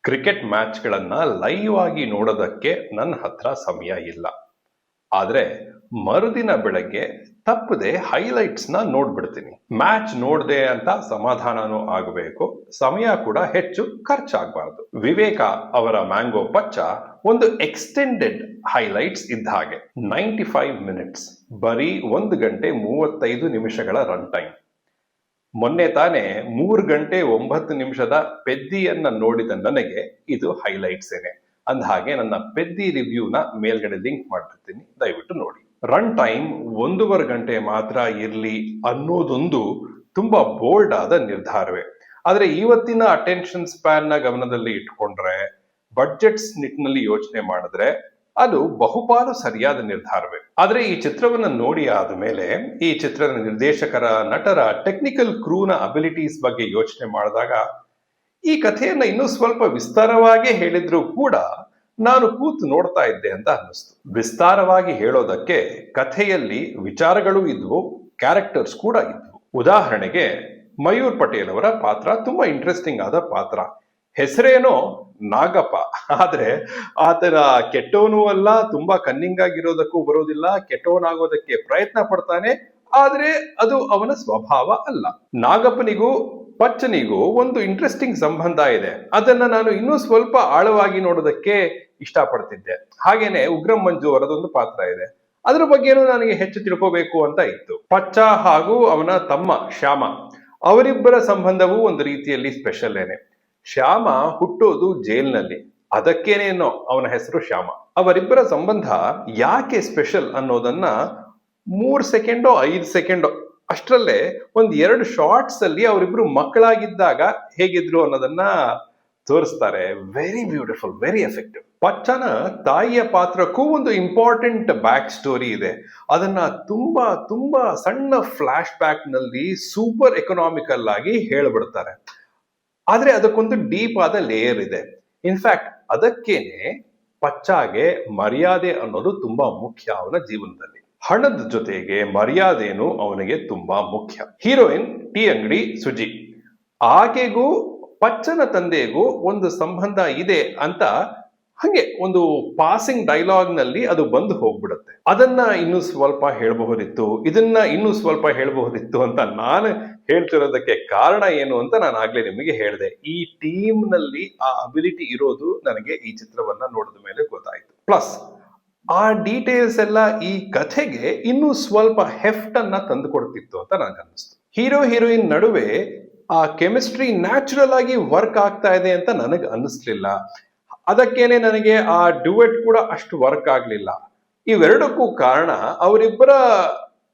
Cricket ಮ್ಯಾಚ್ಗಳನ್ನ live ಆಗಿ ನೋಡೋದಕ್ಕೆ ನನ್ನ ಹತ್ರ ಸಮಯ ಇಲ್ಲ. ಆದ್ರೆ ಮರುದಿನ ಬೆಳಗ್ಗೆ ತಪ್ಪದೆ ಹೈಲೈಟ್ಸ್ನ ನೋಡ್ಬಿಡ್ತೀನಿ. ಮ್ಯಾಚ್ ನೋಡ್ದೆ ಅಂತ ಸಮಾಧಾನನೂ ಆಗಬೇಕು, ಸಮಯ ಕೂಡ ಹೆಚ್ಚು ಖರ್ಚಾಗಬಾರ್ದು. ವಿವೇಕ ಅವರ ಮ್ಯಾಂಗೋ ಪಚ್ಚ ಒಂದು ಎಕ್ಸ್ಟೆಂಡೆಡ್ ಹೈಲೈಟ್ಸ್ ಇದ್ದ ಹಾಗೆ. 95 ಮಿನಿಟ್ಸ್, ಬರೀ 1 ಗಂಟೆ 35 ನಿಮಿಷಗಳ ರನ್ ಟೈಮ್. ಮೊನ್ನೆ ತಾನೇ 3 ಗಂಟೆ 9 ನಿಮಿಷದ ಪೆದ್ದಿಯನ್ನ ನೋಡಿದ ನನಗೆ ಇದು ಹೈಲೈಟ್ಸ್ ಏನೆ. ಅಂದ ಹಾಗೆ ನನ್ನ ಪೆದ್ದಿ ರಿವ್ಯೂನ ಮೇಲ್ಗಡೆ ಲಿಂಕ್ ಮಾಡಿರ್ತೀನಿ, ದಯವಿಟ್ಟು ನೋಡಿ. ರನ್ ಟೈಮ್ 1.5 ಗಂಟೆ ಮಾತ್ರ ಇರ್ಲಿ ಅನ್ನೋದೊಂದು ತುಂಬಾ ಬೋಲ್ಡ್ ಆದ ನಿರ್ಧಾರವೇ. ಆದ್ರೆ ಇವತ್ತಿನ ಅಟೆನ್ಷನ್ ಸ್ಪ್ಯಾನ್ ನ ಗಮನದಲ್ಲಿ ಇಟ್ಕೊಂಡ್ರೆ, ಬಡ್ಜೆಟ್ಸ್ ನಿಟ್ಟಿನಲ್ಲಿ ಯೋಚನೆ ಮಾಡಿದ್ರೆ ಅದು ಬಹುಪಾಲು ಸರಿಯಾದ ನಿರ್ಧಾರವೇ. ಆದ್ರೆ ಈ ಚಿತ್ರವನ್ನ ನೋಡಿ ಆದ್ಮೇಲೆ ಈ ಚಿತ್ರದ ನಿರ್ದೇಶಕರ, ನಟರ, ಟೆಕ್ನಿಕಲ್ ಕ್ರೂನ ಅಬಿಲಿಟೀಸ್ ಬಗ್ಗೆ ಯೋಚನೆ ಮಾಡಿದಾಗ ಈ ಕಥೆಯನ್ನ ಇನ್ನೂ ಸ್ವಲ್ಪ ವಿಸ್ತಾರವಾಗಿ ಹೇಳಿದ್ರು ಕೂಡ ನಾನು ಕೂತು ನೋಡ್ತಾ ಇದ್ದೆ ಅಂತ ಅನ್ನಿಸ್ತು. ವಿಸ್ತಾರವಾಗಿ ಹೇಳೋದಕ್ಕೆ ಕಥೆಯಲ್ಲಿ ವಿಚಾರಗಳು ಇದ್ವು, ಕ್ಯಾರೆಕ್ಟರ್ಸ್ ಕೂಡ ಇದ್ವು. ಉದಾಹರಣೆಗೆ ಮಯೂರ್ ಪಟೇಲ್ ಅವರ ಪಾತ್ರ ತುಂಬಾ ಇಂಟ್ರೆಸ್ಟಿಂಗ್ ಆದ ಪಾತ್ರ. ಹೆಸರೇನೋ ನಾಗಪ್ಪ, ಆದ್ರೆ ಆತನ ಕೆಟ್ಟವನೂ ಅಲ್ಲ, ತುಂಬಾ ಕನ್ನಿಂಗ್ ಆಗಿರೋದಕ್ಕೂ ಬರೋದಿಲ್ಲ, ಕೆಟ್ಟವನಾಗೋದಕ್ಕೆ ಪ್ರಯತ್ನ ಪಡ್ತಾನೆ, ಆದ್ರೆ ಅದು ಅವನ ಸ್ವಭಾವ ಅಲ್ಲ. ನಾಗಪ್ಪನಿಗೂ ಪಚ್ಚನಿಗೂ ಒಂದು ಇಂಟ್ರೆಸ್ಟಿಂಗ್ ಸಂಬಂಧ ಇದೆ, ಅದನ್ನ ನಾನು ಇನ್ನೂ ಸ್ವಲ್ಪ ಆಳವಾಗಿ ನೋಡೋದಕ್ಕೆ ಇಷ್ಟಪಡ್ತಿದ್ದೆ. ಹಾಗೇನೆ ಉಗ್ರಂ ಮಂಜು ಅವರದೊಂದು ಪಾತ್ರ ಇದೆ, ಅದ್ರ ಬಗ್ಗೆನೂ ನನಗೆ ಹೆಚ್ಚು ತಿಳ್ಕೋಬೇಕು ಅಂತ ಇತ್ತು. ಪಚ್ಚ ಹಾಗೂ ಅವನ ತಮ್ಮ ಶ್ಯಾಮ, ಅವರಿಬ್ಬರ ಸಂಬಂಧವೂ ಒಂದು ರೀತಿಯಲ್ಲಿ ಸ್ಪೆಷಲ್ ಏನೆ. ಶ್ಯಾಮ ಹುಟ್ಟೋದು ಜೈಲ್ನಲ್ಲಿ, ಅದಕ್ಕೇನೇನೋ ಅವನ ಹೆಸರು ಶ್ಯಾಮ. ಅವರಿಬ್ಬರ ಸಂಬಂಧ ಯಾಕೆ ಸ್ಪೆಷಲ್ ಅನ್ನೋದನ್ನ 3 ಸೆಕೆಂಡೋ 5 ಸೆಕೆಂಡೋ ಅಷ್ಟರಲ್ಲೇ 1-2 ಶಾರ್ಟ್ಸ್ ಅಲ್ಲಿ ಅವರಿಬ್ರು ಮಕ್ಕಳಾಗಿದ್ದಾಗ ಹೇಗಿದ್ರು ಅನ್ನೋದನ್ನ ತೋರಿಸ್ತಾರೆ. Very beautiful, very effective. ಪಚ್ಚನ ತಾಯಿಯ ಪಾತ್ರಕ್ಕೂ ಒಂದು ಇಂಪಾರ್ಟೆಂಟ್ ಬ್ಯಾಕ್ ಸ್ಟೋರಿ ಇದೆ. ಅದನ್ನ ತುಂಬಾ ತುಂಬಾ ಸಣ್ಣ ಫ್ಲಾಶ್ ಬ್ಯಾಕ್ ನಲ್ಲಿ ಸೂಪರ್ ಎಕನಾಮಿಕಲ್ ಆಗಿ ಹೇಳ್ಬಿಡ್ತಾರೆ. ಆದ್ರೆ ಅದಕ್ಕೊಂದು ಡೀಪ್ ಆದ ಲೇಯರ್ ಇದೆ. ಇನ್ಫ್ಯಾಕ್ಟ್ ಅದಕ್ಕೇನೆ ಪಚ್ಚಾಗೆ ಮರ್ಯಾದೆ ಅನ್ನೋದು ತುಂಬಾ ಮುಖ್ಯ ಅವನ ಜೀವನದಲ್ಲಿ. ಹಣದ ಜೊತೆಗೆ ಮರ್ಯಾದೆನು ಅವನಿಗೆ ತುಂಬಾ ಮುಖ್ಯ. ಹೀರೋಯಿನ್ ಟೀ ಅಂಗಡಿ ಸುಜಿ, ಆಕೆಗೂ ಪಚ್ಚನ ತಂದೆಗೂ ಒಂದು ಸಂಬಂಧ ಇದೆ ಅಂತ ಹಂಗೆ ಒಂದು ಪಾಸಿಂಗ್ ಡೈಲಾಗ್ ನಲ್ಲಿ ಅದು ಬಂದು ಹೋಗ್ಬಿಡುತ್ತೆ. ಅದನ್ನ ಇನ್ನೂ ಸ್ವಲ್ಪ ಹೇಳಬಹುದಿತ್ತು, ಇದನ್ನ ಇನ್ನೂ ಸ್ವಲ್ಪ ಹೇಳಬಹುದಿತ್ತು ಅಂತ ನಾನು ಹೇಳ್ತಿರೋದಕ್ಕೆ ಕಾರಣ ಏನು ಅಂತ ನಾನು ಆಗ್ಲೇ ನಿಮಗೆ ಹೇಳಿದೆ. ಈ ಟೀಮ್ ನಲ್ಲಿ ಆ ಅಬಿಲಿಟಿ ಇರೋದು ನನಗೆ ಈ ಚಿತ್ರವನ್ನ ನೋಡಿದ ಮೇಲೆ ಗೊತ್ತಾಯ್ತು. ಪ್ಲಸ್ ಆ ಡೀಟೇಲ್ಸ್ ಎಲ್ಲ ಈ ಕಥೆಗೆ ಇನ್ನೂ ಸ್ವಲ್ಪ ಹೆಫ್ಟ್ ಅನ್ನ ತಂದು ಕೊಡ್ತಿತ್ತು ಅಂತ ನನಗೆ ಅನ್ನಿಸ್ತು. ಹೀರೋ ಹೀರೋಯಿನ್ ನಡುವೆ ಆ ಕೆಮಿಸ್ಟ್ರಿ ನ್ಯಾಚುರಲ್ ಆಗಿ ವರ್ಕ್ ಆಗ್ತಾ ಇದೆ ಅಂತ ನನಗೆ ಅನ್ನಿಸ್ಲಿಲ್ಲ. ಅದಕ್ಕೇನೆ ನನಗೆ ಆ ಡ್ಯುಯೆಟ್ ಕೂಡ ಅಷ್ಟು ವರ್ಕ್ ಆಗ್ಲಿಲ್ಲ. ಇವೆರಡಕ್ಕೂ ಕಾರಣ ಅವರಿಬ್ಬರ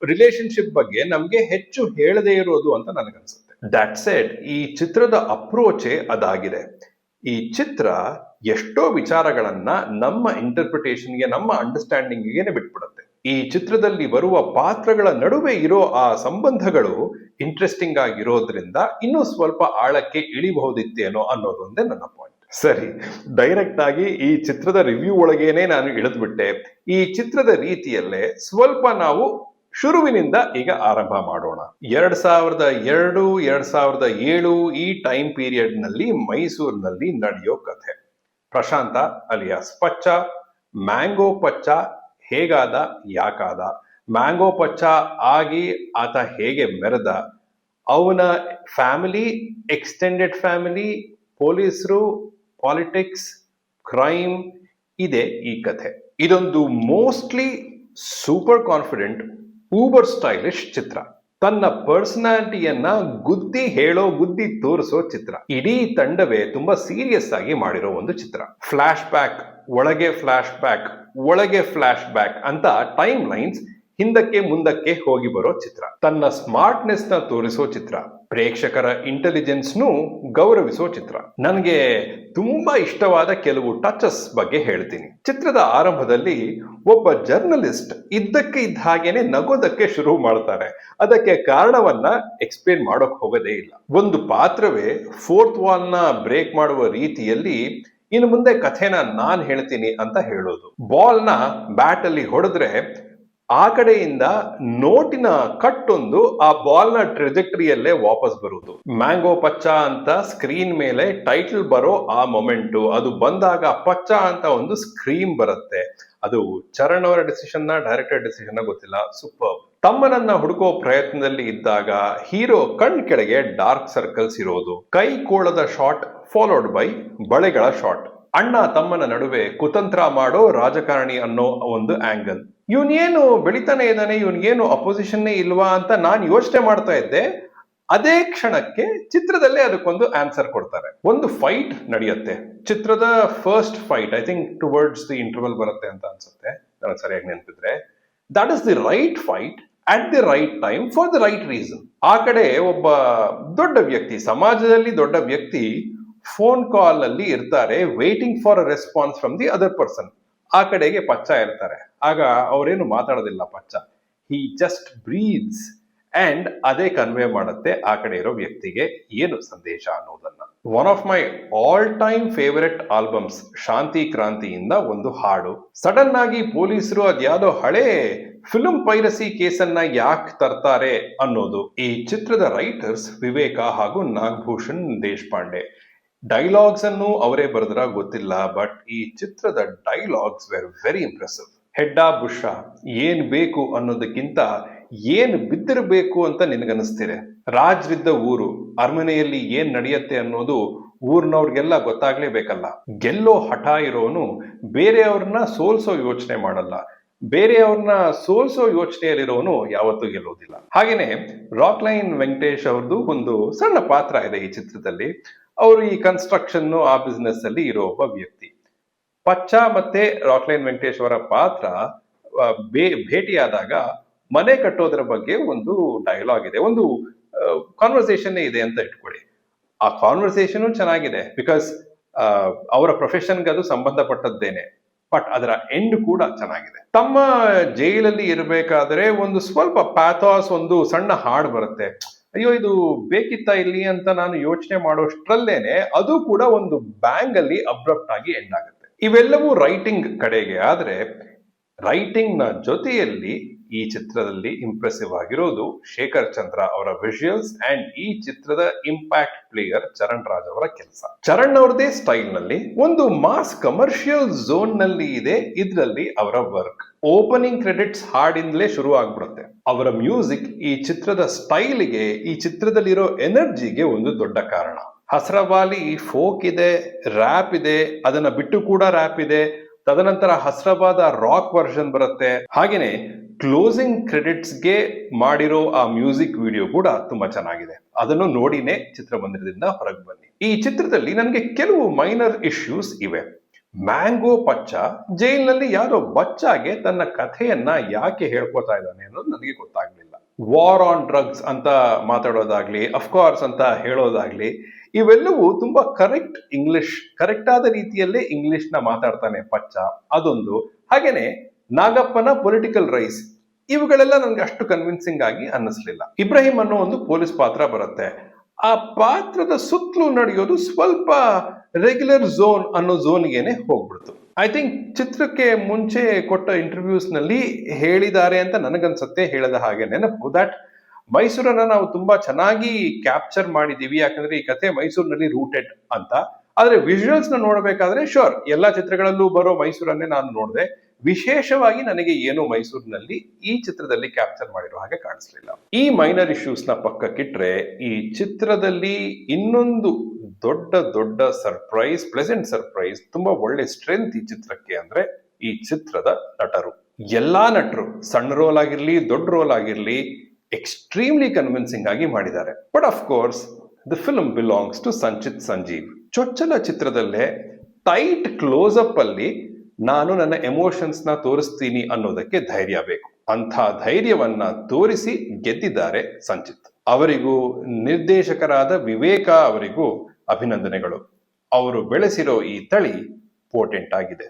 ರಿಲೇಶನ್ಶಿಪ್ ಬಗ್ಗೆ ನಮ್ಗೆ ಹೆಚ್ಚು ಹೇಳದೇ ಇರೋದು ಅಂತ ನನಗನ್ಸುತ್ತೆ. ದಟ್ ಸೆಡ್, ಈ ಚಿತ್ರದ ಅಪ್ರೋಚೇ ಅದಾಗಿದೆ. ಈ ಚಿತ್ರ ಎಷ್ಟೋ ವಿಚಾರಗಳನ್ನ ನಮ್ಮ ಇಂಟರ್ಪ್ರಿಟೇಷನ್ಗೆ, ನಮ್ಮ ಅಂಡರ್ಸ್ಟ್ಯಾಂಡಿಂಗ್ಗೆ ಬಿಟ್ಬಿಡುತ್ತೆ. ಈ ಚಿತ್ರದಲ್ಲಿ ಬರುವ ಪಾತ್ರಗಳ ನಡುವೆ ಇರೋ ಆ ಸಂಬಂಧಗಳು ಇಂಟ್ರೆಸ್ಟಿಂಗ್ ಆಗಿರೋದ್ರಿಂದ ಇನ್ನೂ ಸ್ವಲ್ಪ ಆಳಕ್ಕೆ ಇಳಿಬಹುದಿತ್ತೇನೋ ಅನ್ನೋದೊಂದೇ ನನ್ನ ಪಾಯಿಂಟ್. ಸರಿ, ಡೈರೆಕ್ಟ್ ಆಗಿ ಈ ಚಿತ್ರದ ರಿವ್ಯೂ ಒಳಗೇನೆ ನಾನು ಇಳಿದ್ಬಿಟ್ಟೆ. ಈ ಚಿತ್ರದ ರೀತಿಯಲ್ಲೇ ಸ್ವಲ್ಪ ನಾವು ಶುರುವಿನಿಂದ ಈಗ ಆರಂಭ ಮಾಡೋಣ. 2002, 2007 ಈ ಟೈಮ್ ಪೀರಿಯಡ್ ನಲ್ಲಿ ಮೈಸೂರಿನಲ್ಲಿ ನಡೆಯೋ ಕಥೆ. ಪ್ರಶಾಂತ ಅಲಿಯಾಸ್ ಪಚ್ಚ, ಮ್ಯಾಂಗೋ ಪಚ್ಚ ಹೇಗಾದ, ಯಾಕಾದ, ಮ್ಯಾಂಗೋ ಪಚ್ಚ ಆಗಿ ಆತ ಹೇಗೆ ಮೆರೆದ, ಅವನ ಫ್ಯಾಮಿಲಿ, ಎಕ್ಸ್ಟೆಂಡೆಡ್ ಫ್ಯಾಮಿಲಿ, ಪೊಲೀಸರು, ಪಾಲಿಟಿಕ್ಸ್, ಕ್ರೈಮ್, ಇದೆ ಈ ಕಥೆ. ಇದೊಂದು mostly super confident, uber stylish ಚಿತ್ರ. ತನ್ನ ಪರ್ಸನಾಲಿಟಿಯನ್ನ ಗುದ್ದಿ ಹೇಳೋ, ಗುದ್ದಿ ತೋರಿಸೋ ಚಿತ್ರ. ಇಡೀ ತಂಡವೇ ತುಂಬಾ ಸೀರಿಯಸ್ ಆಗಿ ಮಾಡಿರೋ ಒಂದು ಚಿತ್ರ. ಫ್ಲಾಶ್ ಬ್ಯಾಕ್ ಒಳಗೆ ಫ್ಲಾಶ್ ಬ್ಯಾಕ್ ಒಳಗೆ ಫ್ಲಾಶ್ ಬ್ಯಾಕ್ ಅಂತ ಟೈಮ್ ಲೈನ್ಸ್ ಹಿಂದಕ್ಕೆ ಮುಂದಕ್ಕೆ ಹೋಗಿ ಬರೋ ಚಿತ್ರ. ತನ್ನ ಸ್ಮಾರ್ಟ್ನೆಸ್ ನ ತೋರಿಸೋ ಚಿತ್ರ. ಪ್ರೇಕ್ಷಕರ ಇಂಟೆಲಿಜೆನ್ಸ್ ನು ಗೌರವಿಸೋ ಚಿತ್ರ. ನನಗೆ ತುಂಬಾ ಇಷ್ಟವಾದ ಕೆಲವು ಟಚಸ್ ಬಗ್ಗೆ ಹೇಳ್ತೀನಿ. ಚಿತ್ರದ ಆರಂಭದಲ್ಲಿ ಒಬ್ಬ ಜರ್ನಲಿಸ್ಟ್ ಇದ್ದಕ್ಕೆ ಇದ್ದ ಹಾಗೇನೆ ನಗೋದಕ್ಕೆ ಶುರು ಮಾಡ್ತಾರೆ. ಅದಕ್ಕೆ ಕಾರಣವನ್ನ ಎಕ್ಸ್ಪ್ಲೇನ್ ಮಾಡೋಕ್ ಹೋಗೋದೇ ಇಲ್ಲ. ಒಂದು ಪಾತ್ರವೇ 4th ವಾಲ್ ನ ಬ್ರೇಕ್ ಮಾಡುವ ರೀತಿಯಲ್ಲಿ ಇನ್ನು ಮುಂದೆ ಕಥೆನ ನಾನ್ ಹೇಳ್ತೀನಿ ಅಂತ ಹೇಳೋದು. ಬಾಲ್ ನ ಬ್ಯಾಟ್ ಅಲ್ಲಿ ಹೊಡೆದ್ರೆ ಆ ಕಡೆಯಿಂದ ನೋಟಿನ ಕಟ್ಟೊಂದು ಆ ಬಾಲ್ ನ ಟ್ರೆಜೆಕ್ಟರಿಯಲ್ಲೇ ವಾಪಸ್ ಬರುವುದು. ಮ್ಯಾಂಗೋ ಪಚ್ಚ ಅಂತ ಸ್ಕ್ರೀನ್ ಮೇಲೆ ಟೈಟಲ್ ಬರೋ ಆ ಮೊಮೆಂಟು, ಅದು ಬಂದಾಗ ಪಚ್ಚ ಅಂತ ಒಂದು ಸ್ಕ್ರೀಮ್ ಬರುತ್ತೆ. ಅದು ಚರಣ್ ಅವರ ಡಿಸಿಷನ್ ಡೈರೆಕ್ಟರ್ ಡಿಸಿಷನ್ ಗೊತ್ತಿಲ್ಲ, ಸೂಪರ್. ತಮ್ಮನನ್ನ ಹುಡುಕೋ ಪ್ರಯತ್ನದಲ್ಲಿ ಇದ್ದಾಗ ಹೀರೋ ಕಣ್ ಕೆಳಗೆ ಡಾರ್ಕ್ ಸರ್ಕಲ್ಸ್ ಇರೋದು, ಕೈ ಕೋಳದ ಶಾಟ್ ಫಾಲೋಡ್ ಬೈ ಬಳೆಗಳ ಶಾಟ್, ಅಣ್ಣ ತಮ್ಮನ ನಡುವೆ ಕುತಂತ್ರ ಮಾಡೋ ರಾಜಕಾರಣಿ ಅನ್ನೋ ಒಂದು ಆಂಗಲ್. ಇವನೇನು ಬೆಳಿತಾನೆ ಇದ್ದಾನೆ, ಇವನ್ಗೇನು ಅಪೋಸಿಷನ್ನೇ ಇಲ್ವಾ ಅಂತ ನಾನು ಯೋಚನೆ ಮಾಡ್ತಾ ಇದ್ದೆ. ಅದೇ ಕ್ಷಣಕ್ಕೆ ಚಿತ್ರದಲ್ಲೇ ಅದಕ್ಕೊಂದು ಆನ್ಸರ್ ಕೊಡ್ತಾರೆ. ಒಂದು ಫೈಟ್ ನಡೆಯುತ್ತೆ, ಚಿತ್ರದ first fight, I think towards the interval ಬರುತ್ತೆ ಅಂತ ಅನ್ಸುತ್ತೆ, ನನಗೆ ಸರಿಯಾಗಿ ನೆನಪಿದ್ರೆ. That is the right fight at the right time for the right reason. ಆ ಕಡೆ ಒಬ್ಬ ದೊಡ್ಡ ವ್ಯಕ್ತಿ, ಸಮಾಜದಲ್ಲಿ ದೊಡ್ಡ ವ್ಯಕ್ತಿ ಫೋನ್ ಕಾಲ್ ಅಲ್ಲಿ ಇರ್ತಾರೆ, waiting for a response from the other person. ಆ ಕಡೆಗೆ ಪಚ್ಚ ಇರ್ತಾರೆ. ಆಗ ಅವರೇನು ಮಾತಾಡೋದಿಲ್ಲ Paccha, he just breathes and ಅದೇ ಕನ್ವೆ ಮಾಡುತ್ತೆ ಆ ಕಡೆ ಇರೋ ವ್ಯಕ್ತಿಗೆ ಏನು ಸಂದೇಶ ಅನ್ನೋದನ್ನ. One of my all time favourite albums Shanti ಕ್ರಾಂತಿಯಿಂದ ಒಂದು ಹಾಡು. ಸಡನ್ ಆಗಿ ಪೊಲೀಸರು ಅದ್ಯಾವುದೋ ಹಳೇ ಫಿಲ್ಮ್ ಪೈರಸಿ ಕೇಸನ್ನ ಯಾಕೆ ತರ್ತಾರೆ ಅನ್ನೋದು. ಈ ಚಿತ್ರದ ರೈಟರ್ಸ್ ವಿವೇಕ ಹಾಗೂ ನಾಗಭೂಷಣ್ ದೇಶಪಾಂಡೆ. ಡೈಲಾಗ್ಸ್ ಅನ್ನು ಅವರೇ ಬರೆದ್ರ ಗೊತ್ತಿಲ್ಲ, ಬಟ್ ಈ ಚಿತ್ರದ ಡೈಲಾಗ್ಸ್ ವೆರ್ ವೆರಿ ಇಂಪ್ರೆಸಿವ್. ಹೆಡ್ಡ ಬುಷ ಏನ್ ಬೇಕು ಅನ್ನೋದಕ್ಕಿಂತ ಏನ್ ಬಿದ್ದಿರಬೇಕು ಅಂತ ನಿನಗನ್ನಿಸ್ತೀರ. ರಾಜ್ರಿದ್ದ ಊರು, ಅರಮನೆಯಲ್ಲಿ ಏನ್ ನಡೆಯುತ್ತೆ ಅನ್ನೋದು ಊರ್ನವ್ರಿಗೆಲ್ಲ ಗೊತ್ತಾಗ್ಲೇಬೇಕಲ್ಲ. ಗೆಲ್ಲೋ ಹಠ ಇರೋನು ಬೇರೆಯವ್ರನ್ನ ಸೋಲ್ಸೋ ಯೋಚನೆ ಮಾಡಲ್ಲ, ಬೇರೆಯವ್ರನ್ನ ಸೋಲ್ಸೋ ಯೋಚನೆಯಲ್ಲಿರೋನು ಯಾವತ್ತೂ ಗೆಲ್ಲೋದಿಲ್ಲ. ಹಾಗೇನೆ ರಾಕ್ಲೈನ್ ವೆಂಕಟೇಶ್ ಅವ್ರದ್ದು ಒಂದು ಸಣ್ಣ ಪಾತ್ರ ಇದೆ ಈ ಚಿತ್ರದಲ್ಲಿ. ಅವರು ಈ ಕನ್ಸ್ಟ್ರಕ್ಷನ್ ಆ ಬಿಸ್ನೆಸ್ ಅಲ್ಲಿ ಇರೋ ಒಬ್ಬ ವ್ಯಕ್ತಿ. ಪಚ್ಚ ಮತ್ತೆ ರಾಕ್ಲೈನ್ ವೆಂಕಟೇಶ್ ಅವರ ಪಾತ್ರ ಭೇಟಿಯಾದಾಗ ಮನೆ ಕಟ್ಟೋದ್ರ ಬಗ್ಗೆ ಒಂದು ಡೈಲಾಗ್ ಇದೆ, ಒಂದು ಕಾನ್ವರ್ಸೇಷನ್ ಇದೆ ಅಂತ ಇಟ್ಕೊಳ್ಳಿ. ಆ ಕಾನ್ವರ್ಸೇಷನ್ ಚೆನ್ನಾಗಿದೆ, ಬಿಕಾಸ್ ಅವರ ಪ್ರೊಫೆಷನ್ಗೆ ಅದು ಸಂಬಂಧಪಟ್ಟದ್ದೇನೆ. ಬಟ್ ಅದರ ಎಂಡ್ ಕೂಡ ಚೆನ್ನಾಗಿದೆ. ತಮ್ಮ ಜೈಲಲ್ಲಿ ಇರಬೇಕಾದ್ರೆ ಒಂದು ಸ್ವಲ್ಪ ಪ್ಯಾಥಾಸ್, ಒಂದು ಸಣ್ಣ ಹಾಡು ಬರುತ್ತೆ. ಅಯ್ಯೋ ಇದು ಬೇಕಿತ್ತ ಇಲ್ಲಿ ಅಂತ ನಾನು ಯೋಚನೆ ಮಾಡೋಷ್ಟ್ರಲ್ಲೇನೆ ಅದು ಕೂಡ ಒಂದು ಬ್ಯಾಂಗ್ ಅಲ್ಲಿ ಅಬ್ರಪ್ಟ್ ಆಗಿ ಎಂಡ್ ಆಗುತ್ತೆ. ಇವೆಲ್ಲವೂ ರೈಟಿಂಗ್ ಕಡೆಗೆ. ಆದ್ರೆ ರೈಟಿಂಗ್ ನ ಜೊತೆಯಲ್ಲಿ ಈ ಚಿತ್ರದಲ್ಲಿ ಇಂಪ್ರೆಸಿವ್ ಆಗಿರೋದು ಶೇಖರ್ ಚಂದ್ರ ಅವರ ವಿಜುವಲ್ಸ್ ಅಂಡ್ ಈ ಚಿತ್ರದ ಇಂಪ್ಯಾಕ್ಟ್ ಪ್ಲೇಯರ್ ಚರಣ್ ರಾಜ್ ಅವರ ಕೆಲಸ. ಚರಣ್ ಅವ್ರದೇ ಸ್ಟೈಲ್ ನಲ್ಲಿ ಒಂದು ಮಾಸ್ ಕಮರ್ಷಿಯಲ್ ಝೋನ್ ನಲ್ಲಿ ಇದೆ ಇದರಲ್ಲಿ ಅವರ ವರ್ಕ್. ಓಪನಿಂಗ್ ಕ್ರೆಡಿಟ್ಸ್ ಹಾಡಿಂದಲೇ ಶುರು ಆಗ್ಬಿಡುತ್ತೆ. ಅವರ ಮ್ಯೂಸಿಕ್ ಈ ಚಿತ್ರದ ಸ್ಟೈಲ್ಗೆ, ಈ ಚಿತ್ರದಲ್ಲಿರೋ ಎನರ್ಜಿಗೆ ಒಂದು ದೊಡ್ಡ ಕಾರಣ. ಹಸ್ರವಾಲಿ ಫೋಕ್ ಇದೆ, ರ್ಯಾಪ್ ಇದೆ, ಅದನ್ನ ಬಿಟ್ಟು ಕೂಡ ರ್ಯಾಪ್ ಇದೆ. ತದನಂತರ ಹಸ್ರವಾದ ರಾಕ್ ವರ್ಷನ್ ಬರುತ್ತೆ. ಹಾಗೇನೆ ಕ್ಲೋಸಿಂಗ್ ಕ್ರೆಡಿಟ್ಸ್ಗೆ ಮಾಡಿರೋ ಆ ಮ್ಯೂಸಿಕ್ ವಿಡಿಯೋ ಕೂಡ ತುಂಬಾ ಚೆನ್ನಾಗಿದೆ. ಅದನ್ನು ನೋಡಿನೇ ಚಿತ್ರಮಂದಿರದಿಂದ ಹೊರಗೆ ಬನ್ನಿ. ಈ ಚಿತ್ರದಲ್ಲಿ ನನಗೆ ಕೆಲವು ಮೈನರ್ ಇಶ್ಯೂಸ್ ಇವೆ. ಮ್ಯಾಂಗೋ ಪಚ್ಚ ಜೈಲಿನಲ್ಲಿ ಯಾರೋ ಬಚ್ಚಾಗೆ ತನ್ನ ಕಥೆಯನ್ನ ಯಾಕೆ ಹೇಳ್ಕೊತಾ ಇದ್ದಾನೆ ಅನ್ನೋದು ನನಗೆ ಗೊತ್ತಾಗ್ಲಿಲ್ಲ. ವಾರ್ ಆನ್ ಡ್ರಗ್ಸ್ ಅಂತ ಮಾತಾಡೋದಾಗ್ಲಿ, ಅಫ್ಕೋರ್ಸ್ ಅಂತ ಹೇಳೋದಾಗ್ಲಿ, ಇವೆಲ್ಲವೂ ತುಂಬಾ ಕರೆಕ್ಟ್ ಆದ ರೀತಿಯಲ್ಲೇ ಇಂಗ್ಲಿಷ್ ನ ಮಾತಾಡ್ತಾನೆ ಪಚ್ಚ, ಅದೊಂದು. ಹಾಗೇನೆ ನಾಗಪ್ಪನ ಪೊಲಿಟಿಕಲ್ ರೈಸ್, ಇವುಗಳೆಲ್ಲ ನನ್ಗೆ ಅಷ್ಟು ಕನ್ವಿನ್ಸಿಂಗ್ ಆಗಿ ಅನ್ನಿಸ್ಲಿಲ್ಲ. ಇಬ್ರಾಹಿಂ ಅನ್ನೋ ಒಂದು ಪೊಲೀಸ್ ಪಾತ್ರ ಬರುತ್ತೆ. ಆ ಪಾತ್ರದ ಸುತ್ತಲೂ ನಡೆಯೋದು ಸ್ವಲ್ಪ ರೆಗ್ಯುಲರ್ ಝೋನ್ ಅನ್ನೋ ಝೋನ್ಗೆನೆ ಹೋಗ್ಬಿಡ್ತು. ಐ ಥಿಂಕ್ ಚಿತ್ರಕ್ಕೆ ಮುಂಚೆ ಕೊಟ್ಟ ಇಂಟರ್ವ್ಯೂಸ್ ನಲ್ಲಿ ಹೇಳಿದ್ದಾರೆ ಅಂತ ನನಗನ್ಸುತ್ತೆ, ಹೇಳದ ಹಾಗೆ ನೆನಪು ದಟ್ ಮೈಸೂರನ್ನ ನಾವು ತುಂಬಾ ಚೆನ್ನಾಗಿ ಕ್ಯಾಪ್ಚರ್ ಮಾಡಿದೀವಿ, ಯಾಕಂದ್ರೆ ಈ ಕಥೆ ಮೈಸೂರಿನಲ್ಲಿ ರೂಟೆಡ್ ಅಂತ. ಆದ್ರೆ ವಿಜುವಲ್ಸ್ ನ ನೋಡ್ಬೇಕಾದ್ರೆ ಶೋರ್ ಎಲ್ಲಾ ಚಿತ್ರಗಳಲ್ಲೂ ಬರೋ ಮೈಸೂರನ್ನೇ ನಾನು ನೋಡಿದೆ. ವಿಶೇಷವಾಗಿ ನನಗೆ ಏನು ಮೈಸೂರಿನಲ್ಲಿ ಈ ಚಿತ್ರದಲ್ಲಿ ಕ್ಯಾಪ್ಚರ್ ಮಾಡಿರೋ ಹಾಗೆ ಕಾಣಿಸ್ಲಿಲ್ಲ. ಈ ಮೈನರ್ ಇಶ್ಯೂಸ್ ನ ಪಕ್ಕಕ್ಕಿಟ್ರೆ ಈ ಚಿತ್ರದಲ್ಲಿ ಇನ್ನೊಂದು ದೊಡ್ಡ ಸರ್ಪ್ರೈಸ್, ಪ್ಲೆಸೆಂಟ್ ಸರ್ಪ್ರೈಸ್, ತುಂಬಾ ಒಳ್ಳೆ ಸ್ಟ್ರೆಂತ್ ಈ ಚಿತ್ರಕ್ಕೆ ಅಂದ್ರೆ ಈ ಚಿತ್ರದ ನಟರು. ಎಲ್ಲಾ ನಟರು ಸಣ್ಣ ರೋಲ್ ಆಗಿರ್ಲಿ, ದೊಡ್ಡ ರೋಲ್ ಆಗಿರ್ಲಿ, ಎಕ್ಸ್ಟ್ರೀಮ್ಲಿ ಕನ್ವಿನ್ಸಿಂಗ್ ಆಗಿ ಮಾಡಿದ್ದಾರೆ. But of course the film belongs to Sanchit Sanjeev. ಚೊಚ್ಚಲ ಚಿತ್ರದಲ್ಲೇ ಟೈಟ್ ಕ್ಲೋಸ್ ಅಪ್ ಅಲ್ಲಿ ನಾನು ನನ್ನ ಎಮೋಷನ್ಸ್ ನ ತೋರಿಸ್ತೀನಿ ಅನ್ನೋದಕ್ಕೆ ಧೈರ್ಯ ಬೇಕು. ಅಂಥ ಧೈರ್ಯವನ್ನ ತೋರಿಸಿ ಗೆದ್ದಿದ್ದಾರೆ ಸಂಚಿತ್. ಅವರಿಗೂ ನಿರ್ದೇಶಕರಾದ ವಿವೇಕ ಅವರಿಗೂ ಅಭಿನಂದನೆಗಳು. ಅವರು ಬೆಳೆಸಿರೋ ಈ ತಳಿ ಪೋಟೆಂಟ್ ಆಗಿದೆ.